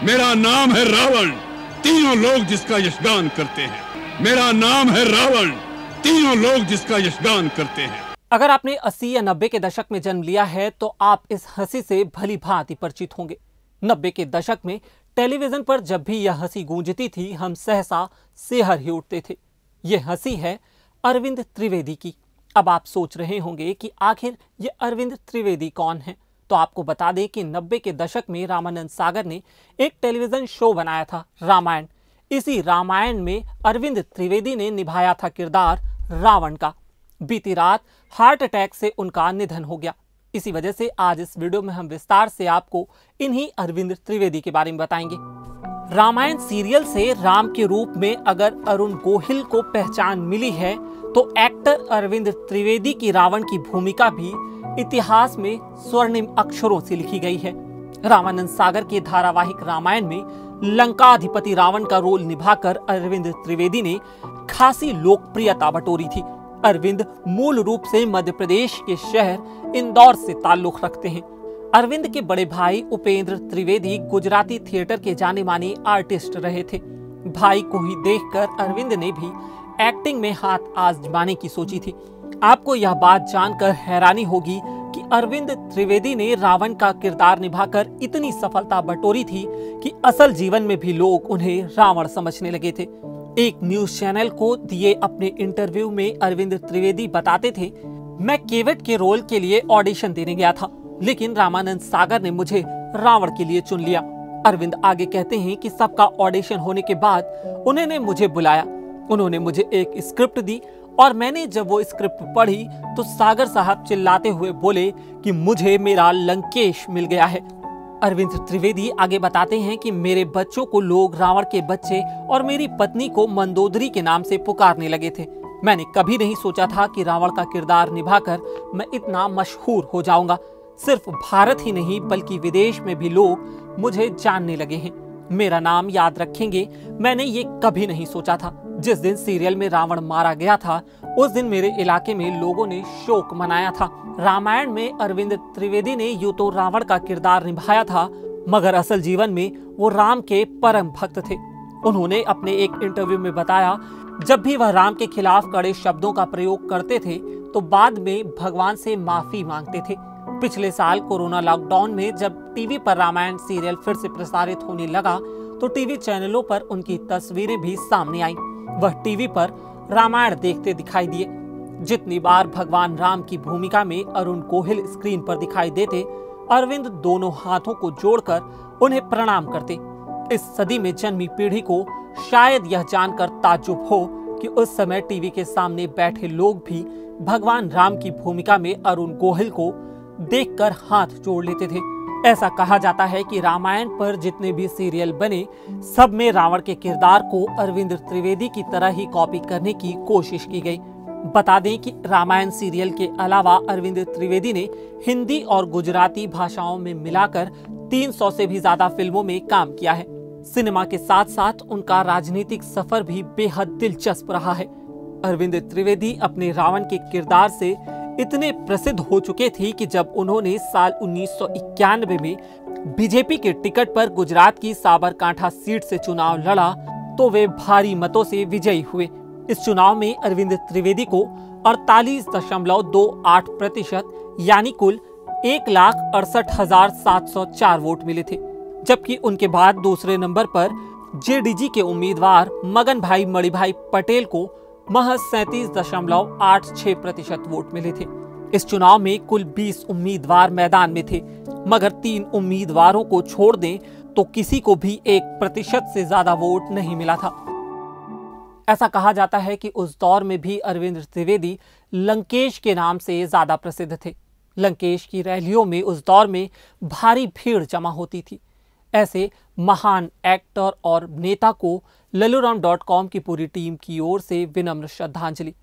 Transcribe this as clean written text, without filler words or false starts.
मेरा नाम है रावण, तीनों लोग जिसका यशगान करते हैं। मेरा नाम है रावण, तीनों लोग जिसका यशगान करते हैं। अगर आपने 80 या 90 के दशक में जन्म लिया है तो आप इस हंसी से भली भांति परिचित होंगे। 90 के दशक में टेलीविजन पर जब भी यह हंसी गूंजती थी, हम सहसा सेहर ही उठते थे। यह हंसी है अरविंद त्रिवेदी की। अब आप सोच रहे होंगे कि आखिर ये अरविंद त्रिवेदी कौन है। तो आपको बता दें कि 90 के दशक में रामानंद सागर ने एक टेलीविजन शो बनाया था, रामायण। इसी रामायण में अरविंद त्रिवेदी ने निभाया था किरदार रावण का। बीती रात हार्ट अटैक से उनका निधन हो गया। इसी वजह से आज इस वीडियो में हम विस्तार से आपको इन्हीं अरविंद त्रिवेदी के बारे में बताएंगे। रामायण सीरियल से राम के रूप में अगर अरुण गोहिल को पहचान मिली है, तो एक्टर अरविंद त्रिवेदी की रावण की भूमिका भी इतिहास में स्वर्णिम अक्षरों से लिखी गई है। रामानंद सागर के धारावाहिक रामायण में लंकाधिपति रावण का रोल निभाकर अरविंद त्रिवेदी ने खासी लोकप्रियता बटोरी थी। अरविंद मूल रूप से मध्य प्रदेश के शहर इंदौर से ताल्लुक रखते हैं। अरविंद के बड़े भाई उपेंद्र त्रिवेदी गुजराती थिएटर के जाने माने आर्टिस्ट रहे थे। भाई को ही देखकर अरविंद ने भी एक्टिंग में हाथ आजमाने की सोची थी। आपको यह बात जानकर हैरानी होगी कि अरविंद त्रिवेदी ने रावण का किरदार निभाकर इतनी सफलता बटोरी थी कि असल जीवन में भी लोग उन्हें रावण समझने लगे थे। एक न्यूज चैनल को दिए अपने इंटरव्यू में अरविंद त्रिवेदी बताते थे, मैं केवट के रोल के लिए ऑडिशन देने गया था, लेकिन रामानंद सागर ने मुझे रावण के लिए चुन लिया। अरविंद आगे कहते हैं कि सबका ऑडिशन होने के बाद उन्होंने मुझे बुलाया। उन्होंने मुझे एक स्क्रिप्ट दी और मैंने जब वो स्क्रिप्ट पढ़ी तो सागर साहब चिल्लाते हुए बोले कि मुझे मेरा लंकेश मिल गया है। अरविंद त्रिवेदी आगे बताते हैं कि मेरे बच्चों को लोग रावण के बच्चे और मेरी पत्नी को मंदोदरी के नाम से पुकारने लगे थे। मैंने कभी नहीं सोचा था कि रावण का किरदार निभाकर मैं इतना मशहूर हो जाऊंगा। सिर्फ भारत ही नहीं बल्कि विदेश में भी लोग मुझे जानने लगे हैं। मेरा नाम याद रखेंगे, मैंने ये कभी नहीं सोचा था। जिस दिन सीरियल में रावण मारा गया था, उस दिन मेरे इलाके में लोगों ने शोक मनाया था। रामायण में अरविंद त्रिवेदी ने यूं तो रावण का किरदार निभाया था, मगर असल जीवन में वो राम के परम भक्त थे। उन्होंने अपने एक इंटरव्यू में बताया, जब भी वह राम के खिलाफ कड़े शब्दों का प्रयोग करते थे तो बाद में भगवान से माफी मांगते थे। पिछले साल कोरोना लॉकडाउन में जब टीवी पर रामायण सीरियल फिर से प्रसारित होने लगा तो टीवी चैनलों पर उनकी तस्वीरें भी सामने आई। वह टीवी पर रामायण देखते दिखाई दिए। जितनी बार भगवान राम की भूमिका में अरुण गोहिल स्क्रीन पर दिखाई देते, अरविंद दोनों हाथों को जोड़कर उन्हें प्रणाम करते। इस सदी में जन्मी पीढ़ी को शायद यह जानकर ताज्जुब हो कि उस समय टीवी के सामने बैठे लोग भी भगवान राम की भूमिका में अरुण गोहिल को देखकर हाथ जोड़ लेते थे। ऐसा कहा जाता है कि रामायण पर जितने भी सीरियल बने, सब में रावण के किरदार को अरविंद त्रिवेदी की तरह ही कॉपी करने की कोशिश की गई। बता दें कि रामायण सीरियल के अलावा अरविंद त्रिवेदी ने हिंदी और गुजराती भाषाओं में मिलाकर 300 से भी ज्यादा फिल्मों में काम किया है। सिनेमा के साथ साथ उनका राजनीतिक सफर भी बेहद दिलचस्प रहा है। अरविंद त्रिवेदी अपने रावण के किरदार से इतने प्रसिद्ध हो चुके थे कि जब उन्होंने साल 1991 में बीजेपी के टिकट पर गुजरात की साबरकांठा सीट से चुनाव लड़ा तो वे भारी मतों से विजयी हुए। इस चुनाव में अरविंद त्रिवेदी को 48.28% यानी कुल 1,68,704 वोट मिले थे, जबकि उनके बाद दूसरे नंबर पर जेडीजी के उम्मीदवार मगन भाई मणिभाई पटेल को महज 37.86% वोट मिले थे। इस चुनाव में कुल 20 उम्मीदवार मैदान में थे, मगर 3 उम्मीदवारों को छोड़ दें तो किसी को भी 1% से ज्यादा वोट नहीं मिला था। ऐसा कहा जाता है कि उस दौर में भी अरविंद त्रिवेदी लंकेश के नाम से ज्यादा प्रसिद्ध थे। लंकेश की रैलियों में उस दौर में भारी भीड़ जमा होती थी। ऐसे महान एक्टर और नेता को लल्लूराम.com की पूरी टीम की ओर से विनम्र श्रद्धांजलि।